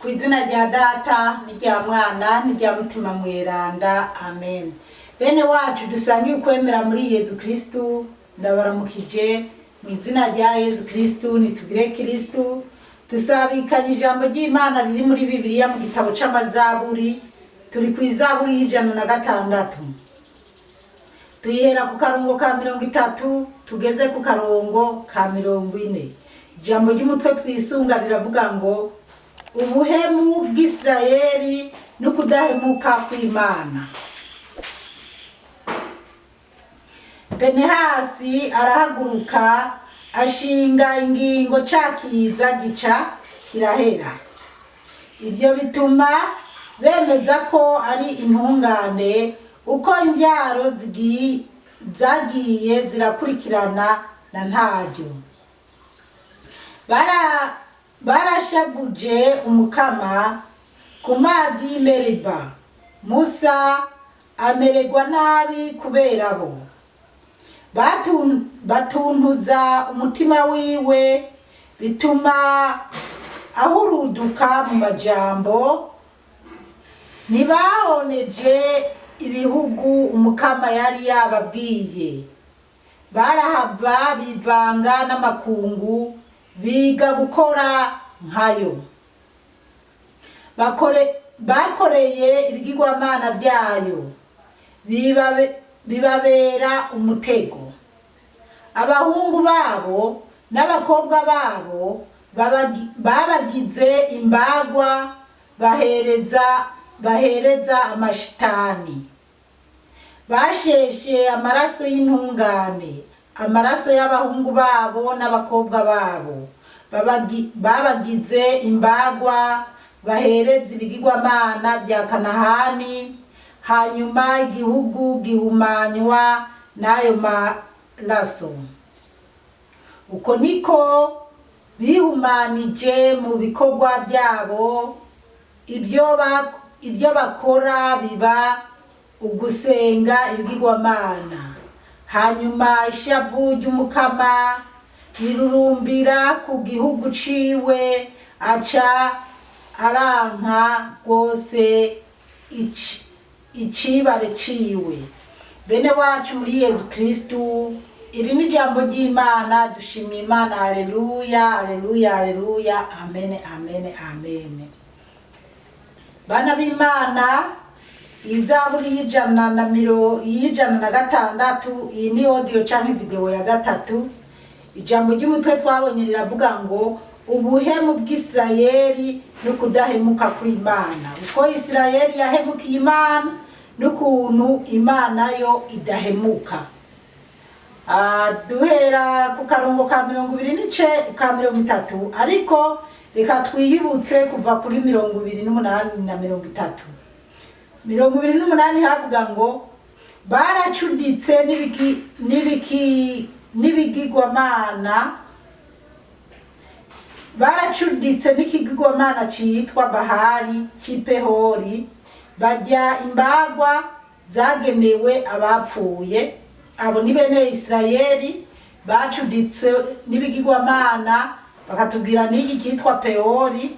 Ku izina rya data n'irya mwana n'irya mutima mweranda, amen. Bene wacu dusangiye ukwemera muri Yezu Kristu, ndabaramukije mu izina rya Yezu Kristu. Nitugire Kristu, dusabikanye ijambo ry'Imana riri muri Bibiliya mu gitabo c'amazaburi. Turi ku izaburi y'106, tuyihera ku karongo ka 30 tugeze ku karongo ka 40. Ijambo ry'umutwe twisunga riravuga ngo ubuhemu bw'Isirayeli no kudahemuka kw'Imana. Penehasi arahaguruka ashinga ingingo cakiza gica kirahera. Ibyo bituma bemeza ko ari intungane uko imbyaro zagiye zirakurikirana na ntaryo. Barashavuje umukama ku mazi y'Imeriba. Musa amererwa nabi kubera bo. Batuntuza umutima wiwe bituma ahuruduka mu majambo. Ntibahoneje ibihugu umukama yari yababwiye. Barahava bivanga n'amakungu biga gukora nkayo. Bakoreye ibigirwamana byayo bibabera umutego. Abahungu babo n'abakobwa babo babagize imbagwa bahereza amashitani. Basheshe amaraso y'intungane, amaraso y'abahungu babo n'abakobwa babo. Babagize imbagwa bahereza ibigirwamana bya Kanahani. Hanyuma igihugu gihumanywa n'ayo maraso. Uko niko bihumanije mu bikorwa byabo. Ibyo bakora biba ugusenga ibigirwamana. Hanyuma ishavu ry'umukama rirurumbira ku gihugu ciwe, aca aranka rwose icibare ciwe. Bene wacu muri Yezu Kristu, iri ni ijambo ry'Imana. Dushimiye Imana. Haleluya, haleluya, haleluya, amen, amen, amen. Bana b'Imana, izaburi y'106, iyi ni audio canke video ya 3. Ijambo ry'umutwe twabonye riravuga ngo ubuhemu bw'Isirayeli no kudahemuka kw'Imana. Uko Isirayeli yahemukiye Imana n'ukuntu Imana yo idahemuka. Duhera ku karongo ka 30, ariko reka twiyibutse kuva kuri 28 na 30. 28 havuga ngo baracuditse n'ibigirwamana. Baracuditse n'ikigirwamana citwa Bahali c'Ipehori, bajya imbagwa zagenewe abapfuye. Abo ni bene Isirayeli bacuditse n'ibigirwamana, bakatubwira n'iki kitwa Peori.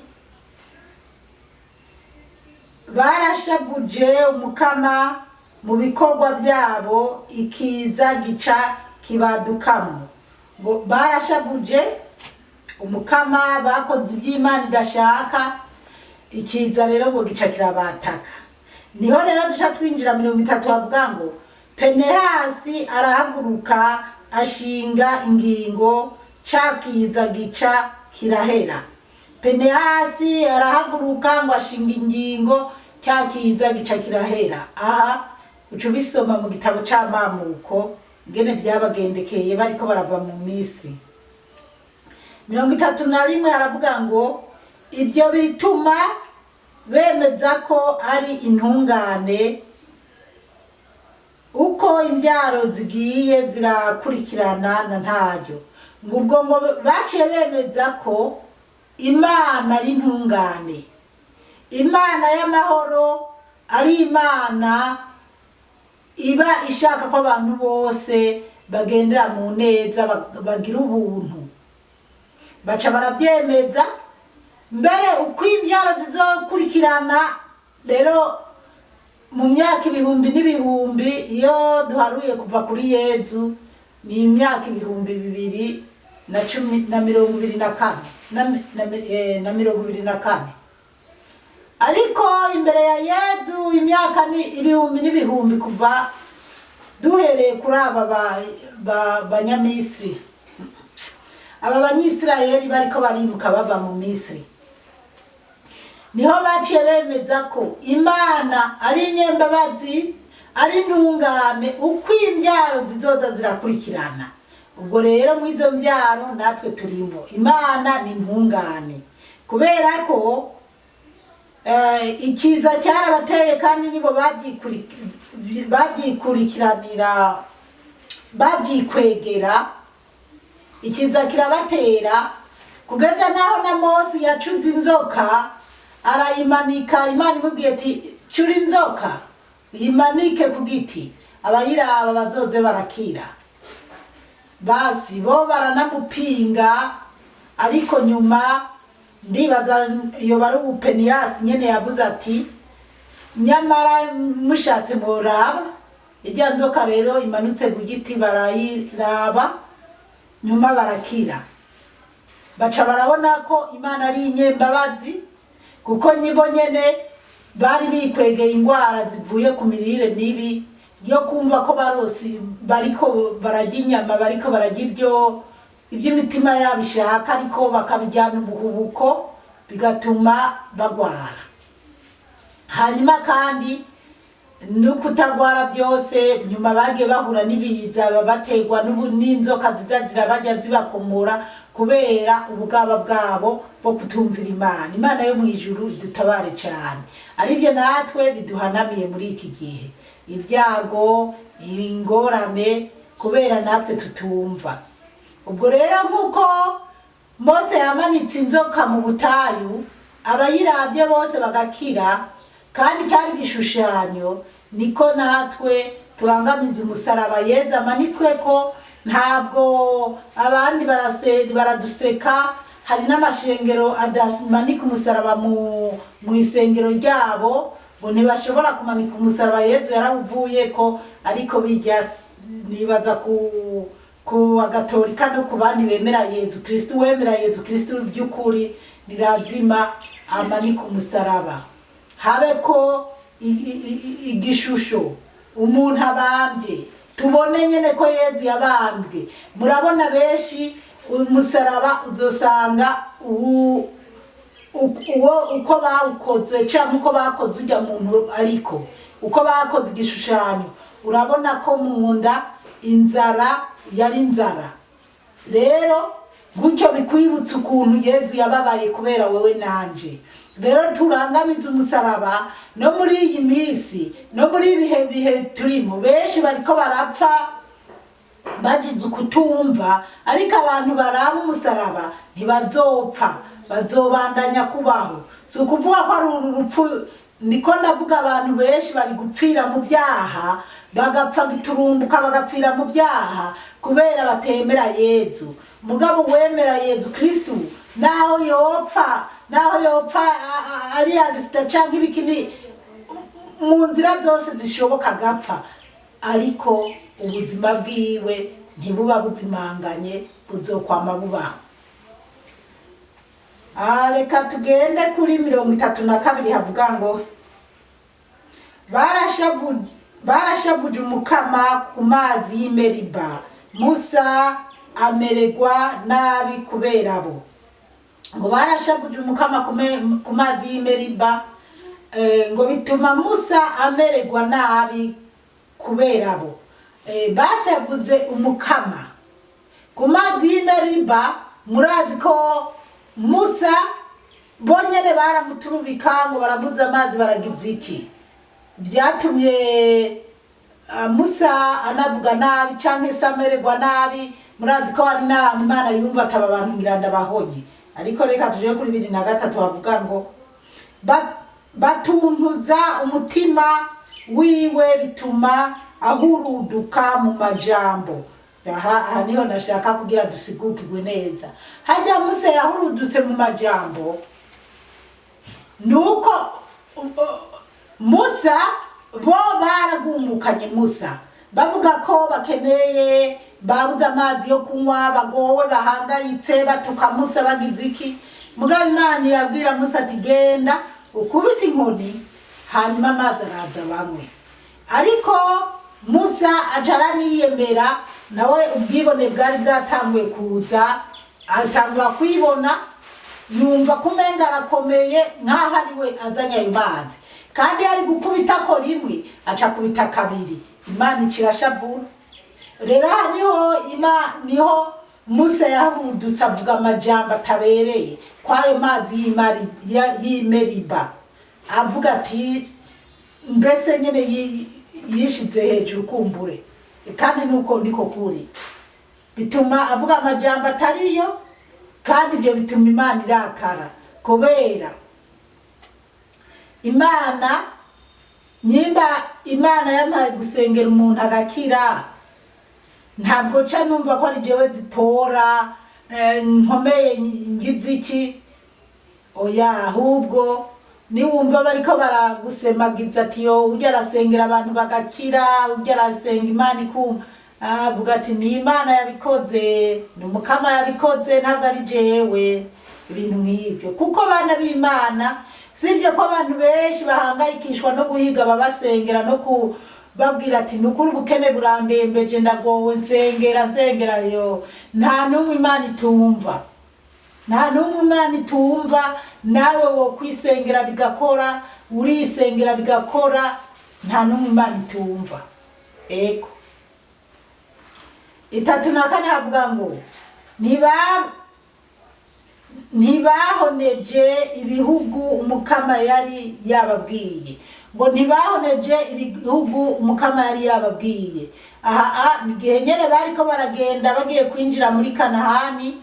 Barashavuje umukama mu bikorwa byabo, ikiza gica kibadukamo. Ngo barashavuje umukama, bakoze iby'Imana idashaka, ikiza rero ngo gica kirabataka. Niho rero duca twinjira 30 bavuga ngo Penehasi arahaguruka ashinga ingingo cakiza gica kirahera. Penehasi arahaguruka ngo ashinga ingingo cakiza gica kirahera. Aha uco bisoma mu gitabo c'Amamuko ngene vyabagendekeye bariko barava mu Misiri. 31 haravuga ngo ibyo bituma bemeza ko ari intungane uko imbyaro zigiye zirakurikirana na ntaryo. Ngubwo ngo baciye bemeza ko Imana ari intungane, Imana y'amahoro, ari Imana iba ishaka ko abantu bose bagendera mu neza bagira ubuntu. Baca baravyemeza mbere uko imbyaro zizokurikirana rero mu myaka ibihumbi n'ibihumbi, iyo duharuye kuva kuri Yezu ni imyaka ibihumbi 2024 na 2024. Ariko imbere ya Yezu imyaka ni ibihumbi n'ibihumbi kuva duhereye kuri aba banyamisiri, aba banyisirayeli bariko barimuka bava mu Misiri, niho baciye bemeza ko Imana ari inyembabazi, ari ntungane, uko imbyaro zizoza zirakurikirana. Ubwo rero mu izo mbyaro natwe turimo. Imana ni ntungane kubera ko ikiza cyarabateye kandi nibo babyikurikiranira, babyikwegera. Ikiza kirabatera kugeza naho na Mose yacuze inzoka arayimanika. Imana imubwiye ati cura inzoka yimanike ku giti, abayiraba bazoze barakira. Basi bo baranamupinga, ariko nyuma ndibaza iyo bari Peniyasi nyene yavuze ati nyamara mushatse muraba. Ijya nzoka rero imanutse ku giti barayiraba, nyuma barakira. Baca barabona ko Imana ari inyembabazi, kuko nibo nyene bari bikwegeye ingwara zivuye ku mirire mibi yo kumva ko barosi bariko barajya inyama, bariko barajya iby'imitima yabo ishaka, ariko bakabijyana ubuhubuko bigatuma bagwara. Hanyuma kandi n'ukutagwara byose nyuma bagiye bahura n'ibiza, babategwa n'inzoka ziza zirabajya zibakomora kubera ubugaba bwabo bwo kutumvira Imana. Imana yo mu ijuru idutabare cyane. Aribyo natwe biduhanamiye muri iki gihe, ibyago, ingorane, kubera natwe tutumva. Ubwo rero nk'uko Mose yamanitse inzoka mu butayu, abayiravye bose bagakira, kandi cyari igishushanyo, niko natwe turangamiza umusaraba Yezu amanitsweko. Ntabwo abandi baraduseka, hari n'amashengero adamanika umusaraba mu isengero ryabo, ngo ntibashobora kumanika umusaraba Yezu yarawuvuyeko. Ariko bijya nibaza ku Agatolika no ku bandi bemera Yezu Kristu, wemera Yezu Kristu by'ukuri nirazima amanika umusaraba, habe ko igishusho umuntu abambye, tubone nyene ko Yezu yabambwe. Murabona benshi umusaraba uzosanga uko bawukoze cyangwa uko bakoze ujya muntu, ariko uko bakoze igishushanyo urabona ko mu nda inzara yari inzara. Rero gutyo bikwibutsa ukuntu Yezu yababaye kubera wewe nanje. Rero turangamiza umusaraba no muri iyi minsi, no muri ibihe turimo. Benshi bariko barapfa bagize ukutumva, ariko abantu baraba umusaraba ntibazopfa, bazobandanya kubaho. Si ukuvuga ko ari urupfu, niko ndavuga abantu benshi bari gupfira mu byaha, bagapfa giturumbuka bagapfira mu byaha kubera batemera Yezu. Mugabo wemera Yezu Kristu naho yopfa ari agisita cyangwa ibikini, mu nzira zose zishoboka agapfa, ariko ubuzima bwiwe ntibuba buzimanganye, buzokwama bubaho. Reka tugende kuri 32 havuga ngo barashavuje umukama ku mazi y'Imeriba, Musa amererwa nabi kubera bo. Ngo barashavuje umukama ku mazi y'Imeriba, ngo bituma Musa amererwa nabi kubera bo. Bashavuze umukama ku mazi y'Imeriba. Murazi ko Musa bonyene baramuturubika ngo barabuza amazi, baragize iki? Byatumye Musa anavuga nabi canke se amererwa nabi. Murazi ko ari n'ahantu Imana yumva ataba abantu miranda bahonye. Ariko reka tuje kuri 23 bavuga ngo batuntuza umutima wiwe, bituma ahuruduka mu majambo. Aha niho nashaka kugira dusigukirwe neza. Hajya Musa yahurudutse mu majambo, nuko Musa bo baragumukanye Musa bavuga ko bakeneye babuze amazi yo kunywa bagowe bahangayitse batuka Musa bagize iki mugabo Imana irabwira Musa ati genda ukubita inkoni hanyuma amazi araza bamwe ariko Musa acaraniyemera nawe ubwibone bwari bwatanguye kuza atangura kwibona yumva kumenga arakomeye nkaho ari we azanye ayo mazi kandi ari gukubita ko rimwe aca kubita kabiri Imana ikirashavura rero niho Musa yahudutse avuga amajambo atabereye kwayo mazi y'Imeriba avuga ati mbese nyene yishize hejuru kumbure kandi nuko niko kuri bituma avuga amajambo atariyo kandi ibyo bituma Imana irakara kubera Imana yamaye gusengera umuntu agakira ntabwo ca numva ko ari jewe zipora nkomeye ngiziki oya ahubwo niwumva bariko baragusemagiza ati yo ujya arasengera abantu bagakira ujya arasenga Imana ikuma avuga ati ni Imana yabikoze ni Umukama yabikoze ntabwo ari jewe ibintu nk'ibyo kuko bana b'Imana sibye ko abantu benshi bahangayikishwa no guhiga babasengera no kubabwira ati nukuri ubukene burandembeje ndagowe nsengera yo nta numwe Imana itumva nawe wo kwisengera bigakora urisengera bigakora nta numwe Imana itumva ego 34 havuga ngo ntibahoneje ibihugu Umukama yari yababwiye ngo ntibahoneje ibihugu Umukama yari yababwiye aha nigihe nyene bariko baragenda bagiye kwinjira muri Kanahani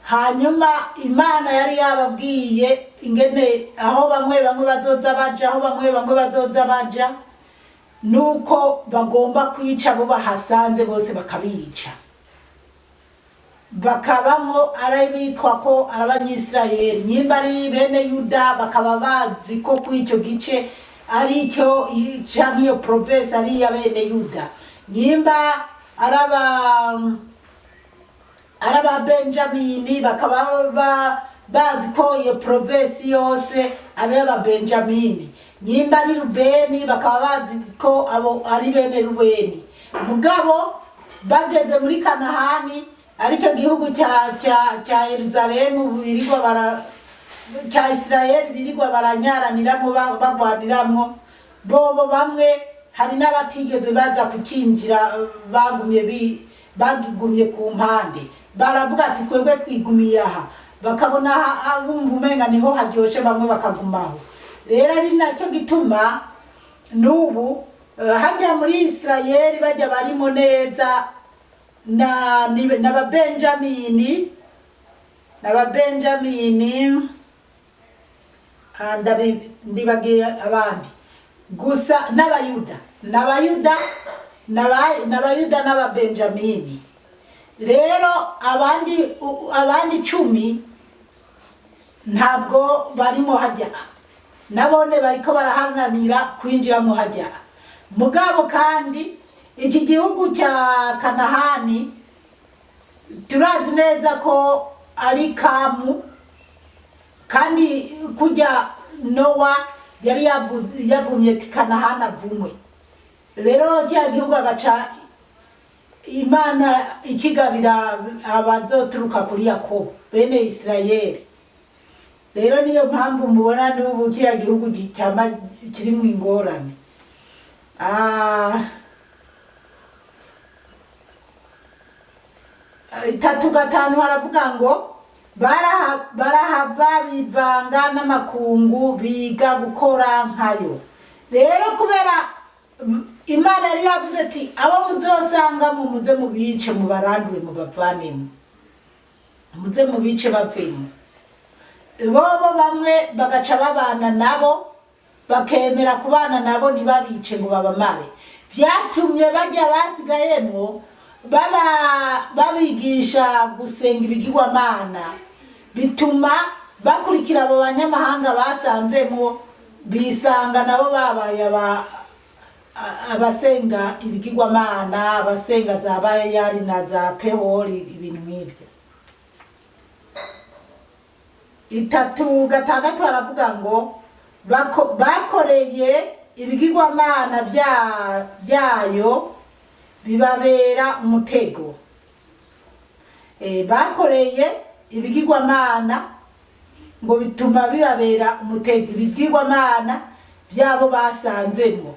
hanyuma Imana yari yababwiye ingene aho bamwe bazoza baja nuko bagomba kwica abo bahasanze bose bakabica bakabamo arabitwa ko arabanyisirayeli nyimba ari bene Yuda bakaba bazi ko kw'icyo gice ari cyo canke iyo province ari ya bene Yuda nyimba araba Benjamini bakaba bazi ko iyo province yose ari aba Benjamini nyimba ari Rubeni bakaba bazi ko abo ari bene Rubeni mugabo bageze muri Kanahani aricyo gihugu cya Yerusalemu birirwa cya Israeli birirwa baranyaraniramo bagwaniramo bobo bamwe hari n'abatigeze baza kukinjira bagigumye ku mpande baravuga ati twebwe twigumiye aha bakabona abumva umenga niho haryoshe bamwe bakagumaho rero ari nacyo gituma n'ubu hajya muri Israeli bajya barimo neza n'ababenjamini ndibagiye abandi gusa n'abayuda n'ababenjamini rero abandi 10 ntabwo barimo hajya nabone bariko barahananira kwinjiramo hajya mugabo kandi iki gihugu cya Kanahani turazi neza ko ari Kamu kandi kujya Nowa yari yavumye Kanahani avumwe rero cya gihugu agaca Imana ikigabira abazoturuka kuri Yakobo bene Israeli rero niyo mpamvu mubona n'ubu cya gihugu kiri mu ingorane 3:5 haravuga ngo barahava bivanga n'amakungu biga gukora nkayo rero kubera Imana yari yavuze ati abo muzosanga muze mubice mubarandure mubavanemo muze mubice bavemo bobo bamwe bagaca babana nabo bakemera kubana nabo ntibabice ngo babamare vyatumye bajya basigayemo babigisha gusenga ibigirwamana bituma bakurikira abo banyamahanga basanzemo bisanga nabo babaye abasenga ibigirwamana, abasenga za Bayali na za Pehori, ibintu nk'ibyo. 3:6 baravuga ngo bakoreye ibigirwamana byayo bibabera umutego. Bakoreye ibigirwamana ngo bituma bibabera umutego. Ibigirwamana byabo basanzemo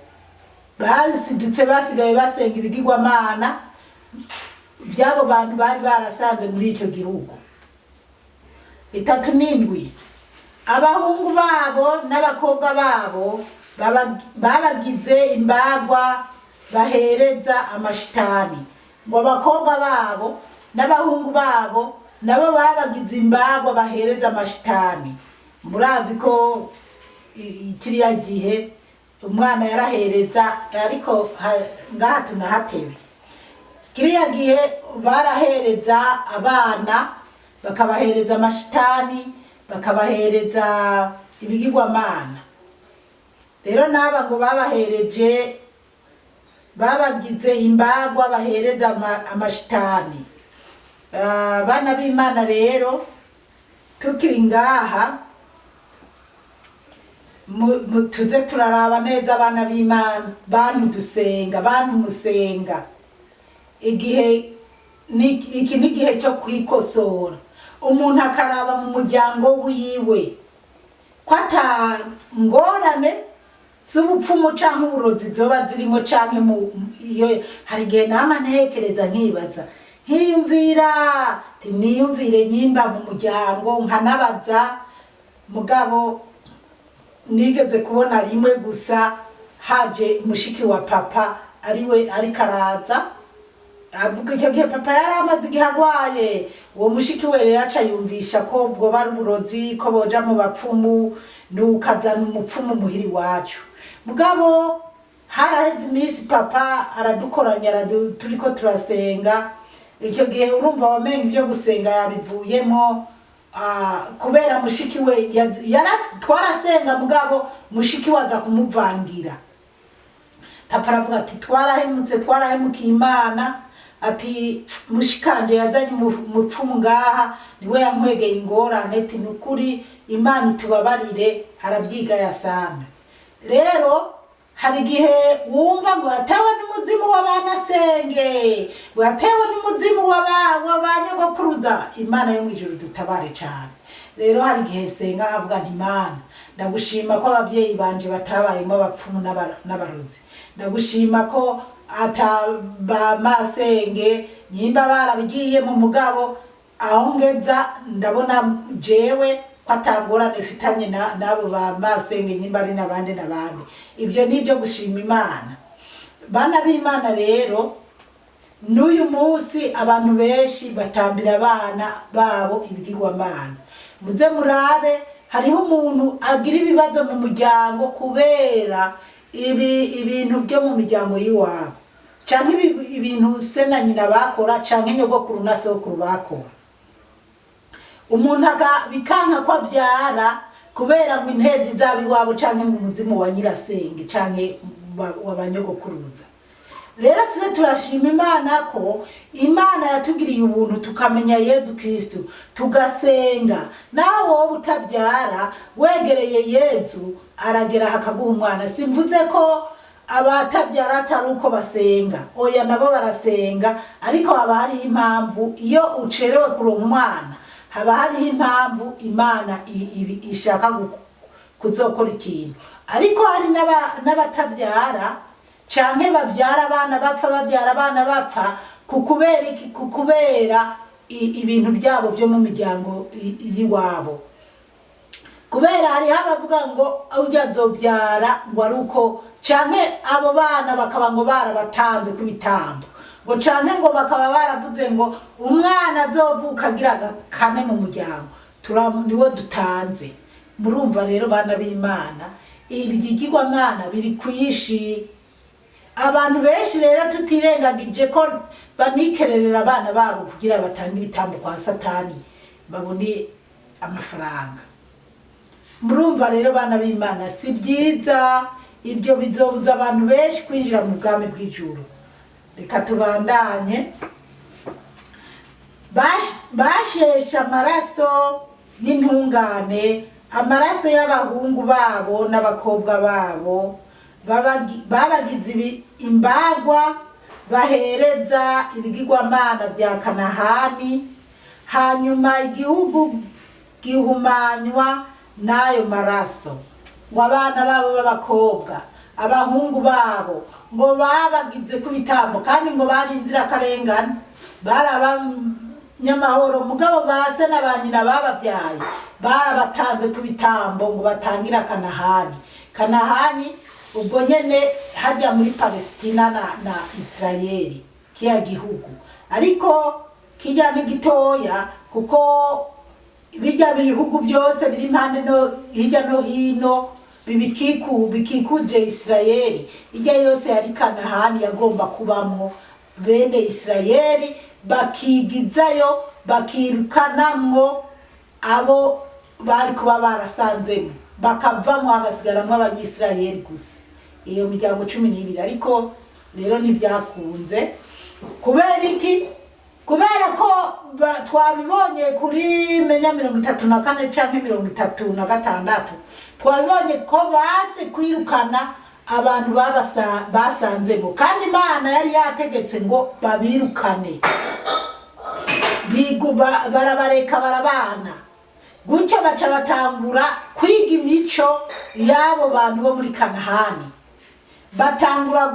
basidutse basigaye basenga ibigirwamana byabo bantu bari barasanze muri icyo gihugu. 3:7 abahungu babo n'abakobwa babo babagize imbagwa bahereza amashitani. Ngo abakobwa babo n'abahungu babo nabo babagize imbagwa bahereza amashitani. Murazi ko kiriya gihe umwana yarahereza, ariko ngaha tunahatebe. Kiriya gihe barahereza abana, bakabahereza amashitani, bakabahereza ibigirwamana. Rero naba ngo babahereje, babagize imbagwa bahereza amashitani. Bana b'Imana rero tukiri ngaha tuze turaraba neza abana b'Imana, bantu dusenga, bantu musenga. Iki ni igihe cyo kwikosora. Umuntu akaraba mu muryango wiwe ko atangorane z'ubupfumu canke uburozi zoba zirimo, canke iyo hari igihe nama ntekereza nkibaza, niyumvire nyimba mu muryango nkanabaza. Mugabo nigeze kubona rimwe gusa haje mushiki wa papa ariwe ariko araza avuga icyo gihe papa yari amaze igihe agwaye. Uwo mushiki we rero aca yumvisha ko ubwo bari uburozi, ko boja mu bapfumu n'ukazana umupfumu muhiri wacu. Mugabo haraheze iminsi papa aradukoranya, turiko turasenga. Icyo gihe urumva wamenga ibyo gusenga yabivuyemo, kubera mushiki we twarasenga, mugabo mushiki waza kumuvangira. Papa aravuga ati twarahemukiye Imana, ati mushikanje yazanye umupfumu ngaha, niwe yankwegeye ingorane, ati nukuri Imana itubabarire. Arabyiga yasana. Rero hari igihe wumva ngo yatewe n'umuzimu w'abanasenge, ngo yatewe n'umuzimu w'abanyagokuruza. Imana yo mwijuru dutabare cyane. Rero hari igihe senga avuga nti Imana, ndagushima ko ababyeyi banje batabayemo abapfumu n'abarozi. Ndagushima ko atabamasenge nyimba barabigiye mu mugabo aho ngeza ndabona jewe ko atangorane mfitanye nabo bamasenge nyimba ari n'abandi. Ibyo nibyo gushima Imana. Bana b'Imana rero n'uyu munsi abantu benshi batambira abana babo ibigirwamana. Muze murabe, hariho umuntu agira ibibazo mu muryango kubera ibintu byo mu miryango y'iwabo, canke ibintu se na nyina bakora, canke nyogokuru na sokuru bakora. Umuntu bikanka ko avyara kubera ngo intezi zaba iwabo, canke ngo umuzimu wa nyirasenge canke wabanyogokuruza. Rero tuze turashima Imana ko Imana yatugiriye ubuntu tukamenya Yezu Kristo, tugasenga. Nawe wowe utavyara wegereye Yezu aragera hakaguha umwana. Simvuze ko abatavyara atari uko basenga, oya nabo barasenga, ariko haba hariho impamvu. Iyo ucerewe kuronka umwana haba hariho impamvu Imana ishaka kuzokora ikintu. Ariko hari n'abatavyara canke bavyara abana bapfa, bavyara abana bapfa kukubera ibintu byabo byo mu miryango yiwabo. Kubera hari abavuga ngo ujya azobyara ngo ari uko, canke abo bana bakaba ngo barabatanze ku bitambo, ngo canke ngo bakaba baravuze ngo umwana azovuka agira kane mu muryango niwo dutanze. Murumva rero bana b'Imana, ibigirwamana biri kwishi. Abantu benshi rero tutirengagije ko banikererera abana babo kugira batange ibitambo kwa Satani babone amafaranga. murumva rero bana b'Imana si byiza, ibyo bizobuza abantu benshi kwinjira mu bwami bw'ijuru. Reka tubandanye. Bashesha amaraso y'intungane, amaraso y'abahungu babo n'abakobwa babo, babagize imbagwa bahereza ibigirwamana bya Kanahani, hanyuma igihugu gihumanywa n'ayo maraso. Ngo abana babo b'abakobwa, abahungu babo, ngo babagize ku bitambo, kandi ngo bari inzirakarengane, bari abanyamahoro, mugabo base na ba nyina bababyaye barabatanze ku bitambo ngo batangira Kanahani. Kanahani ubwo nyene hajya muri Palestina na Israeli, kiya gihugu, ariko kijya ni gitoya kuko bijya bihugu byose biri impande no hirya no hino bikikuje Israeli. Ijya yose yari Kanahani yagomba kubamwo bene Israeli, bakigizayo bakirukanamwo abo bari kuba barasanzemo, bakavamwo hagasigaramwo abanyisirayeli gusa, iyo miryango 12. Ariko rero ntibyakunze. Kubera iki? Kubera ko twabibonye kuri menya 34 canke 36, twabibonye ko base kwirukana abantu basanzemo, kandi Imana yari yategetse ngo babirukane, barabareka barabana. Gutyo baca batangura kwiga imico y'abo bantu bo muri Kanahani, batangura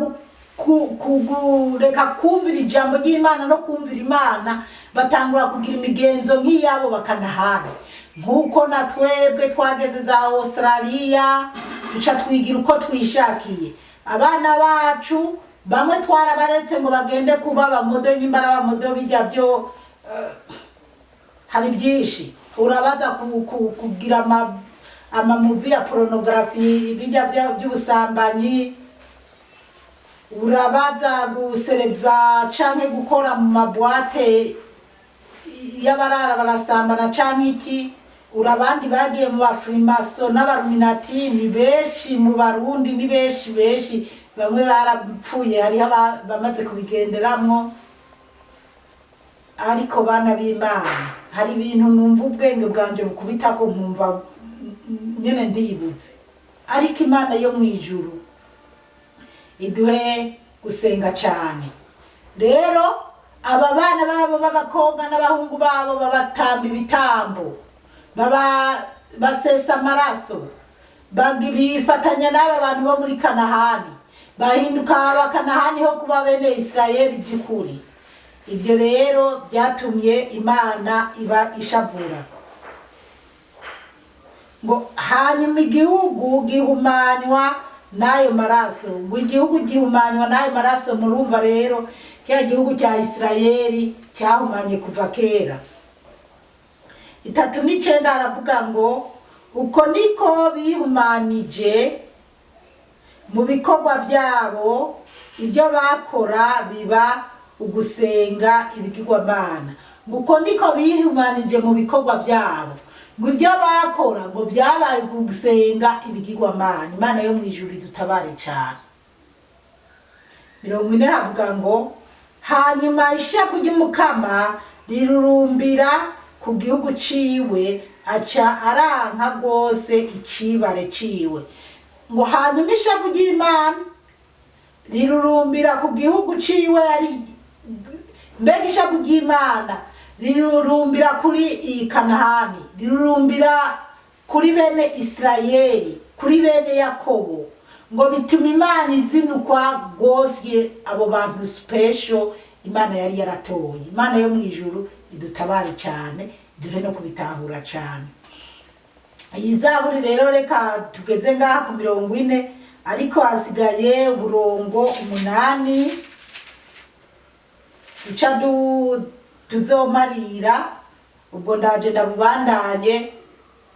kureka kumvira ijambo ry'Imana no kumvira Imana, batangura kugira imigenzo nk'iyabo bakanahani. Nkuko na twebwe twageze za Australia duca twigira uko twishakiye. Abana bacu bamwe twarabaretse ngo bagende kuba abamodo, nyimbara abamodo bijya byo hari byinshi. Urabaza kugira amamuvi ya pornography, bijya by'ubusambanyi, urabaza gusereva canke gukora mu mabwate y'abarara barasambana canke iki. Urabandi bagiye mu bafrimaso n'abaruminati, ni benshi mu Barundi, ni benshi bamwe barapfuye, hari bamaze kubigenderamwo. Ariko bana b'Imana, hari ibintu numva ubwenge bwanje bukubita ko nkumva nyene ndiyibutse. Ariko Imana yo mwijuru iduhe gusenga cyane. Rero aba bana babo b'abakobwa n'abahungu babo babatamba ibitambo, basesa amaraso, bifatanya n'aba bantu bo muri Kanahani, bahinduka abakanahani ho kuba bene Israeli by'ukuri. Ibyo rero byatumye Imana iba ishavura. Ngo hanyuma igihugu gihumanywa n'ayo maraso, ngo igihugu gihumanywa n'ayo maraso. Murumva rero kya gihugu cya Israeli cyahumanye kuva kera. 39 aravuga ngo uko niko bihumanije mu bikorwa byabo, ibyo bakora biba ugusenga ibigirwamana. Ngo uko niko bihumanije mu bikorwa byabo, ngo ibyo bakora ngo byabaye gusenga ibigirwamana. Imana yo mwijuru dutabare cyane. 40 havuga ngo hanyuma ishavu ry'Umukama rirurumbira ku gihugu ciwe, aca aranka gose icibare ciwe. Ngo hanyuma ishavu ry'Imana rirurumbira ku gihugu ciwe, ari mbega ishavu ry'Imana rirurumbira kuri iyi Kanahani, rirurumbira kuri bene Israeli, kuri bene Yakobo. Ngo bituma Imana izinukwa gose abo bantu special Imana yari yaratoye. Imana yo mwijuru idutabare cyane, duhe no kubitahura cyane. Iyi Zaburi rero reka tugeze ngaha ku 40, ariko hasigaye uburongo 8 duca tuzomarira. Ubwo ndaje ndabubandanye.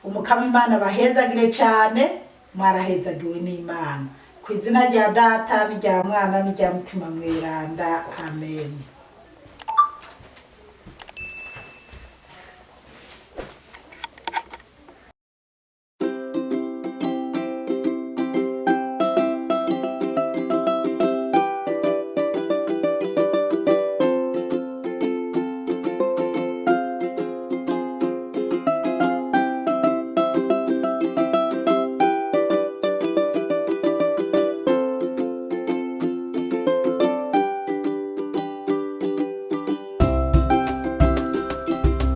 Umukama Imana bahezagire cyane, mwarahezagiwe n'Imana. Ku izina rya Data n'irya Mwana n'irya Mutima Mweranda, amen.